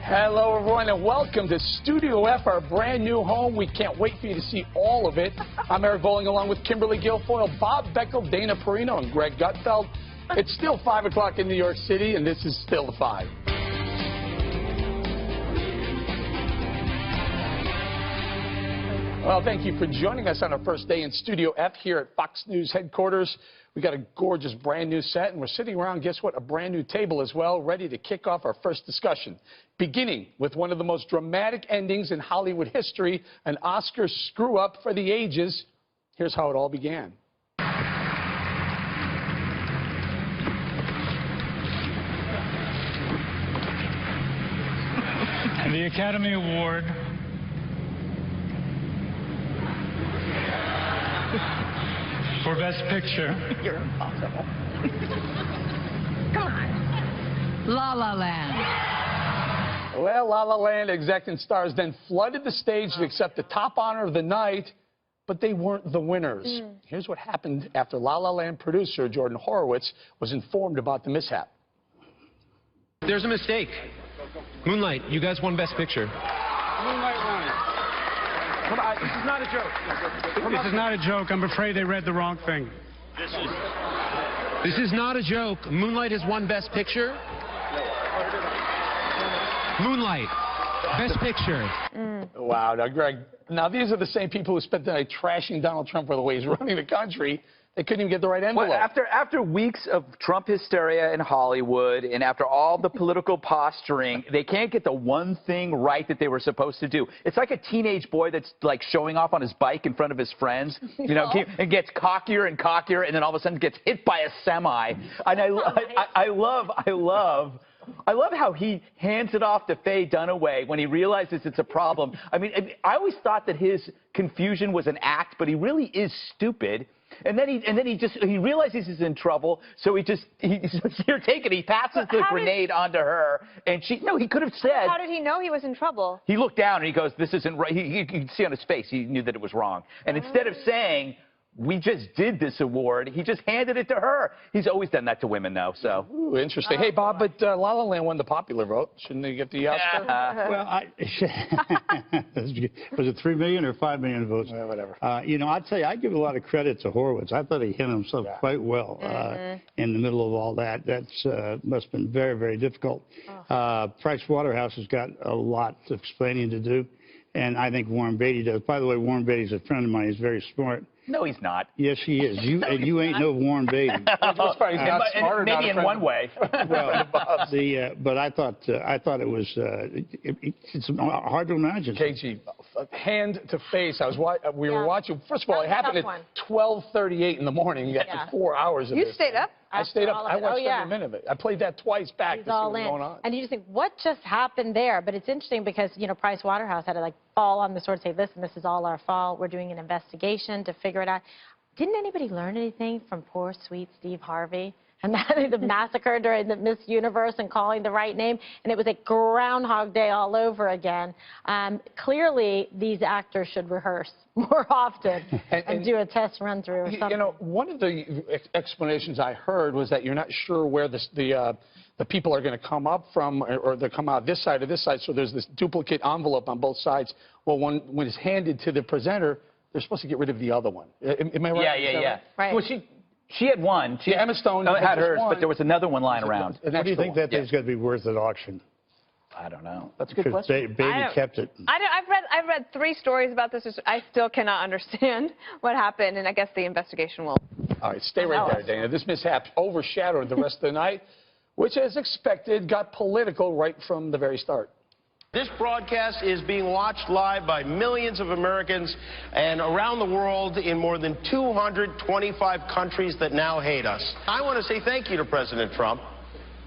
Hello, everyone, and welcome to Studio F, our brand new home. We can't wait for you to see all of it. I'm Eric Bowling, along with Kimberly Guilfoyle, Bob Beckel, Dana Perino, and Greg Gutfeld. It's still 5 o'clock in New York City, and this is still the 5. Well, thank you for joining us on our first day in Studio F here at Fox News headquarters. We got a gorgeous brand new set, and we're sitting around, guess what, a brand new table as well, ready to kick off our first discussion. Beginning with one of the most dramatic endings in Hollywood history, an Oscar screw-up for the ages. Here's how it all began. And the Academy Award for Best Picture. You're impossible. Come on. La La Land. Well, La La Land exec and stars then flooded the stage to accept the top honor of the night, but they weren't the winners. Here's what happened after La La Land producer Jordan Horowitz was informed about the mishap. There's a mistake. Moonlight, you guys won Best Picture. Moonlight won. Come on, this is not a joke. This is not a joke. I'm afraid they read the wrong thing. This is not a joke. Moonlight has won Best Picture. Moonlight, Best Picture. Wow. Now, Greg, these are the same people who spent the night trashing Donald Trump for the way he's running the country. They couldn't even get the right envelope. Well, after weeks of Trump hysteria in Hollywood and after all the political posturing, they can't get the one thing right that they were supposed to do. It's like a teenage boy that's like showing off on his bike in front of his friends, you know, and gets cockier and cockier, and then all of a sudden gets hit by a semi. And I love how he hands it off to Faye Dunaway when he realizes it's a problem. I mean, I always thought that his confusion was an act, but he really is stupid. And then he realizes he's in trouble, so he says, "Here, take it." He passes the grenade onto her, and he could have said. How did he know he was in trouble? He looked down and he goes, "This isn't right." You can see on his face he knew that it was wrong. And instead of saying, "We just did this award," he just handed it to her. He's always done that to women, though. So. Ooh, interesting. Hey, Bob, but La La Land won the popular vote. Shouldn't they get the Oscar? Well, was it 3 million or 5 million votes? Whatever. You know, I'd say I give a lot of credit to Horowitz. I thought he handled himself quite well in the middle of all that. That's must have been very, very difficult. Price Waterhouse has got a lot of explaining to do, and I think Warren Beatty does. By the way, Warren Beatty's a friend of mine. He's very smart. No, he's not. Yes, he is. You ain't no Warren Beatty. Maybe in one way. Well, but I thought it was it's hard to imagine. KG, hand to face. We were watching. First of all, it happened at 12:38 in the morning. After 4 hours of You this. stayed up? I stayed up. I watched every minute of it. I played that twice back to see what was going on. And you just think, what just happened there? But it's interesting because, you know, Price Waterhouse had to, like, fall on the sword and say, listen, this is all our fault. We're doing an investigation to figure it out. Didn't anybody learn anything from poor, sweet Steve Harvey? And the massacre during the Miss Universe and calling the right name. And it was like Groundhog Day all over again. Clearly, these actors should rehearse more often and do a test run through or something. You know, one of the explanations I heard was that you're not sure where the people are going to come up from, or they come out this side or this side. So there's this duplicate envelope on both sides. Well, when it's handed to the presenter, they're supposed to get rid of the other one. Am I right? Yeah. Right. Well, she had one. Emma Stone had hers, but there was another one lying around. What do you think that thing's going to be worth at auction? I don't know. That's a good question. Baby kept it. I've read 3 stories about this. I still cannot understand what happened, and I guess the investigation will. All right, stay right there, Dana. This mishap overshadowed the rest of the night, which, as expected, got political right from the very start. This broadcast is being watched live by millions of Americans and around the world in more than 225 countries that now hate us. I want to say thank you to President Trump.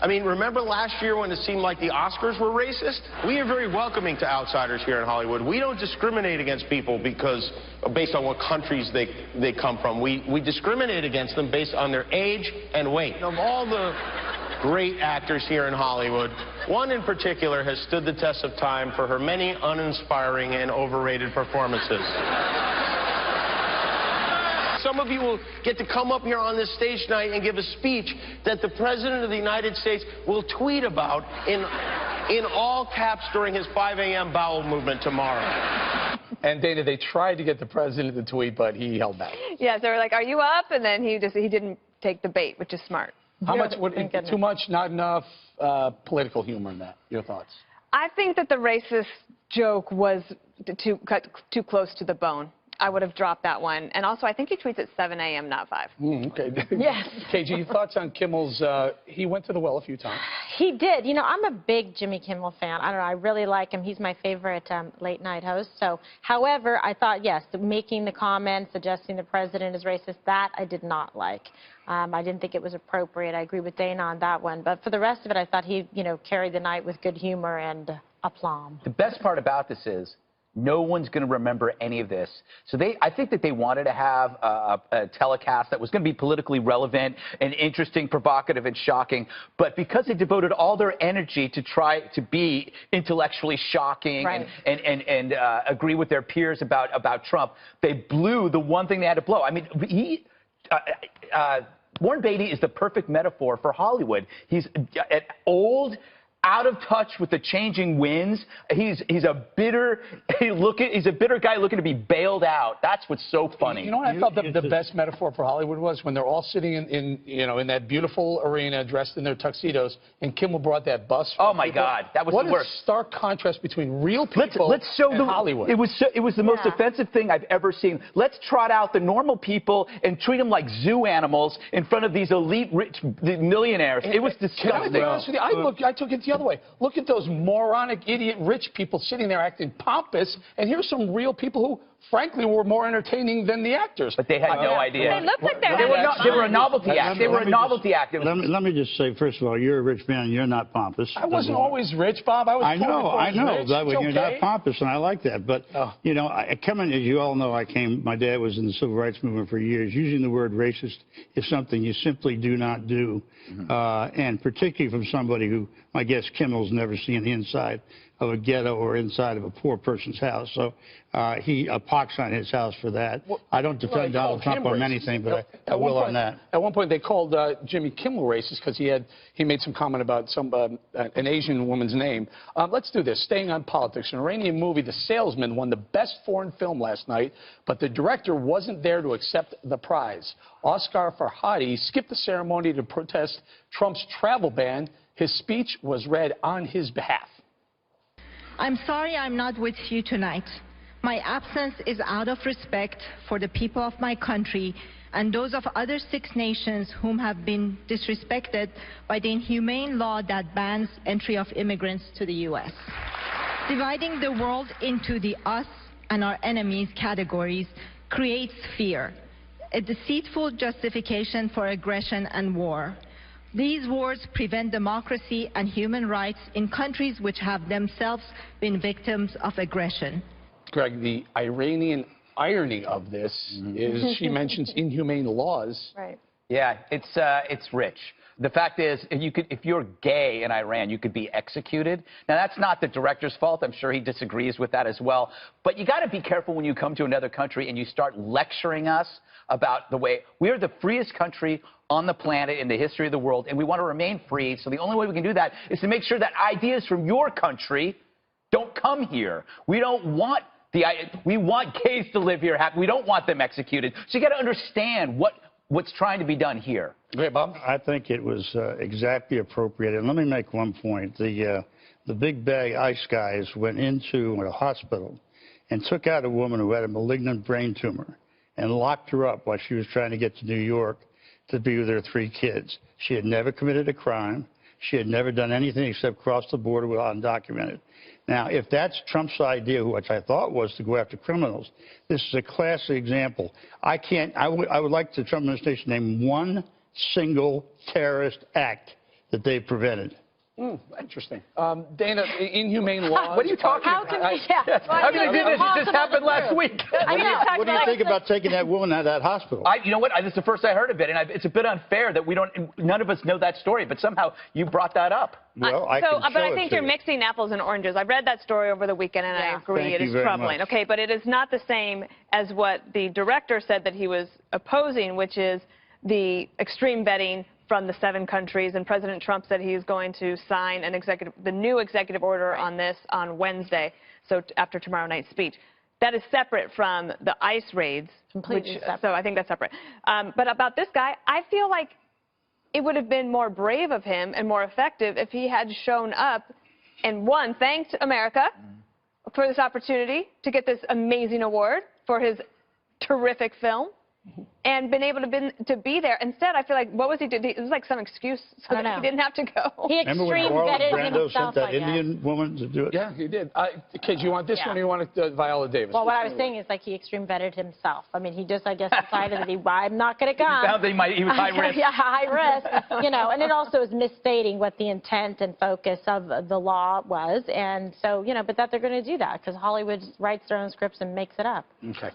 I mean, remember last year when it seemed like the Oscars were racist? We are very welcoming to outsiders here in Hollywood. We don't discriminate against people based on what countries they come from. We discriminate against them based on their age and weight. Of all the great actors here in Hollywood, one in particular has stood the test of time for her many uninspiring and overrated performances. Some of you will get to come up here on this stage tonight and give a speech that the President of the United States will tweet about in in all caps during his 5 a.m. bowel movement tomorrow. And Dana, they tried to get the president to tweet, but he held back. Yeah, so we're like, are you up? And then he didn't take the bait, which is smart. How much? Too much? Not enough? Political humor in that. Your thoughts? I think that the racist joke was too close to the bone. I would have dropped that one. And also, I think he tweets at 7 a.m., not 5. Okay. Yes. KG, thoughts on Kimmel's? He went to the well a few times. He did. You know, I'm a big Jimmy Kimmel fan. I don't know. I really like him. He's my favorite late night host. So, however, I thought, yes, making the comment, suggesting the president is racist, that I did not like. I didn't think it was appropriate. I agree with Dana on that one. But for the rest of it, I thought he, carried the night with good humor and aplomb. The best part about this is no one's going to remember any of this. So I think that they wanted to have a telecast that was going to be politically relevant and interesting, provocative, and shocking. But because they devoted all their energy to try to be intellectually shocking and agree with their peers about Trump, they blew the one thing they had to blow. I mean, Warren Beatty is the perfect metaphor for Hollywood. He's old, out of touch with the changing winds. He's a bitter guy looking to be bailed out. That's what's so funny. You know what I thought the best metaphor for Hollywood was? When they're all sitting in that beautiful arena dressed in their tuxedos, and Kimmel brought that bus. Oh my God, that was the worst. What a stark contrast between real people let's show and Hollywood. It was the most offensive thing I've ever seen. Let's trot out the normal people and treat them like zoo animals in front of these elite rich millionaires. It was disgusting. Can I be honest with you? I took it the other way. Look at those moronic, idiot, rich people sitting there acting pompous, and here's some real people who, frankly, were more entertaining than the actors. But they had no idea. They looked like they were a novelty act. They were a novelty act. Let me just say, first of all, you're a rich man and you're not pompous. I wasn't always rich, Bob. I know. Rich. You're not pompous, and I like that. But, coming, as you all know, my dad was in the civil rights movement for years. Using the word racist is something you simply do not do. And particularly from somebody who, my guess, Kimmel's never seen the inside of a ghetto or inside of a poor person's house. So he pox on his house for that. Well, I don't defend Donald Trump on anything, but I will on that. At one point, they called Jimmy Kimmel racist because he made some comment about an Asian woman's name. Let's do this. Staying on politics, an Iranian movie, The Salesman, won the best foreign film last night, but the director wasn't there to accept the prize. Oscar Farhadi skipped the ceremony to protest Trump's travel ban. His speech was read on his behalf. I'm sorry I'm not with you tonight. My absence is out of respect for the people of my country and those of other 6 nations whom have been disrespected by the inhumane law that bans entry of immigrants to the U.S. Dividing the world into the us and our enemies categories creates fear, a deceitful justification for aggression and war. These wars prevent democracy and human rights in countries which have themselves been victims of aggression. Greg, the Iranian irony of this is she mentions inhumane laws. Right. Yeah, it's rich. The fact is, if you're gay in Iran, you could be executed. Now, that's not the director's fault. I'm sure he disagrees with that as well. But you got to be careful when you come to another country and you start lecturing us about the way we are the freest country on the planet in the history of the world, and we want to remain free. So the only way we can do that is to make sure that ideas from your country don't come here. We want gays to live here happy. We don't want them executed. So you got to understand what's trying to be done here. Great, Bob. I think it was exactly appropriate. And let me make one point. The big bag ICE guys went into a hospital and took out a woman who had a malignant brain tumor and locked her up while she was trying to get to New York to be with her 3 kids. She had never committed a crime. She had never done anything except cross the border undocumented. Now, if that's Trump's idea, which I thought was to go after criminals, this is a classic example. I would like the Trump administration to name one single terrorist act that they've prevented. Interesting. Dana, inhumane laws. What are you talking about? How can you do this? It just happened last week. What do you think about taking that woman out of that hospital? You know what? This is the first I heard of it, and it's a bit unfair that none of us know that story, but somehow you brought that up. Well, I think you're mixing apples and oranges. I read that story over the weekend, and I agree it is troubling. Okay, but it is not the same as what the director said that he was opposing, which is the extreme vetting from the 7 countries, and President Trump said he's going to sign the new executive order on this on Wednesday, so after tomorrow night's speech. That is separate from the ICE raids. Completely separate. So I think that's separate. But about this guy, I feel like it would have been more brave of him and more effective if he had shown up and, one, thanked America for this opportunity to get this amazing award for his terrific film, and been able to be there. Instead, I feel like, what was he doing? It was like some excuse so that he didn't have to go. He Remember when extreme Marlon vetted Brando himself, sent that I guess. Indian woman to do it? Yeah, he did. Kids, you want this Yeah. one or you want Viola Davis? Well, what I was saying is, like, he extreme vetted himself. I mean, he just, I guess, decided that I'm not going to come. Found that he was high risk. Yeah, high risk. You know, and it also is misstating what the intent and focus of the law was. And so, you know, but that they're going to do that because Hollywood writes their own scripts and makes it up. Okay.